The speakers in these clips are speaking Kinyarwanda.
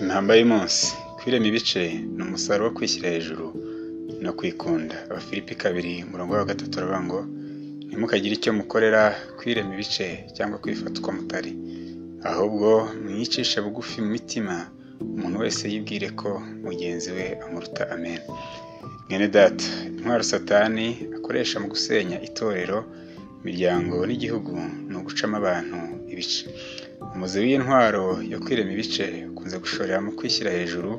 Impamba y'umunsi kwirema ibice ni umusaruro wo kwishyira hejuru no kwikunda. Abafilipi 2:3 aravuga ngo ntimukagire icyo mukorera kwirema ibice cyangwa kwifata uko mutari, ahubwo mwicishe bugufi mu mitima, umuntu wese yibwire ko mugenzi we amuruta. Amen. Mwene data, intwaro Satani akoresha mu gusenya itorero, imiryango n'igihugu ni ugucamo abantu ibice. Umuzi w'intwaro yo kwirema ibice ukunze gushorera mu kwishyira hejuru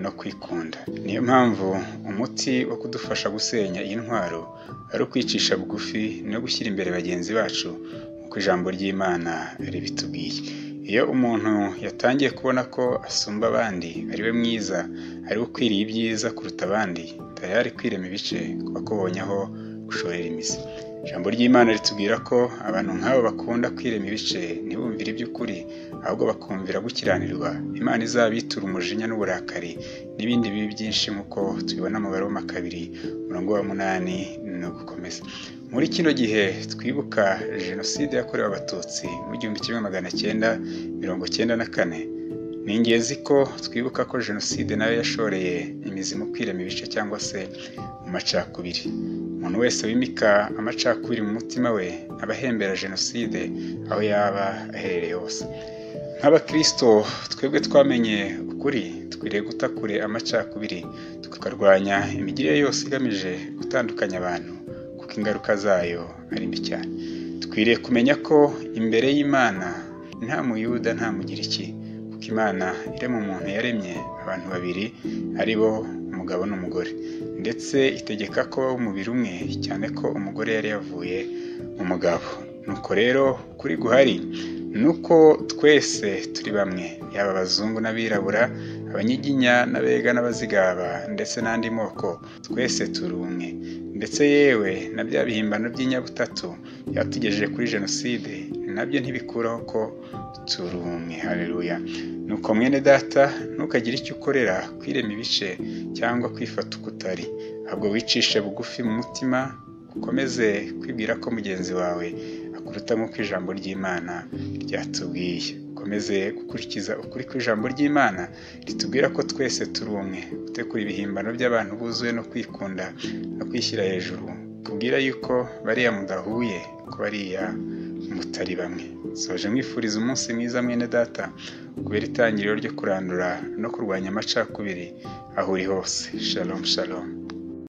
no kwikunda. Niyo mpamvu umuti wo kudufasha gusenya iyi ntwaro ari ukwicisha bugufi no gushyira imbere bagenzi bacu nk'uko ijambo ry'Imana ribitubwiye. Iyo umuntu yatangiye kubona ko asumba abandi, ari we mwiza, ari we ukwiriye ibyiza kuruta abandi, tayari kwirema ibice kuba kubonye aho gushorera imizi. Ijambo ry'Imana ritubwira ko abantu nk'abo bakunda kwirema ibice ntibumvire iby'ukuri, ahubwo bakumvira gukiranirwa, Imana izabitura umujinya n'uburakari n'ibindi bibi byinshi nk'uko tubibona mu Baroma 2:8 no gukomeza. Muri kino gihe twibuka Jenoside yakorewe Abatutsi mu 1994, ni ingenzi ko twibuka ko Jenoside nayo yashoreye imizi mu kwirema ibice cyangwa se mu macakubiri. Umuntu wese wimika amacakubiri mu mutima we aba ahembera Jenoside aho yaba aherereye hose. Nk'abakristo twebwe twamenye ukuri, twiriye guta kure amacakubiri, tukarwanya imigirire yose igamije gutandukanya abantu, kuko ingaruka zayo ari mbi cyane. Twiriye kumenya ko imbere y'Imana nta muyuda nta mugiriki, kuko Imana irema umuntu yaremye abantu babiri, ari bo umugabo n'umugore, ndetse itegeka ko umubiri umwe, cyane ko umugore yari yavuye mu mugabo. Nuko rero kuri guhari nuko twese turi bamwe, yaba abazungu n'abirabura, abanyiginya n'abega n'abazigaba ndetse n'andi moko, twese turi umwe. Ndetse yewe na bya bihimbano by'inyabutatu byatugejeje kuri Jenoside nabyo ntibikuraho ko turi umwe. Haleluya. Nuko mwene data, ntukagire icyo ukorera kwirema ibice cyangwa kwifata uko utari, ahubwo wicishe bugufi mu mutima, ukomeze kwibwira ko mugenzi wawe akuruta nk'uko ijambo ry'Imana ryatubwiye. Ukomeze gukurikiza ukuri kw'ijambo ry'Imana ritubwira ko twese turi umwe. Utekura ibihimbano by'abantu buzuye no kwikunda no kwishyira hejuru, kubwira yuko bariya mudahuye, ko bariya mutari bamwe. Soje mwifuriza umunsi mwiza mwene data, kubera itangiriro ryo kurandura no kurwanya amacakubiri aho uri hose. Shalom shalom.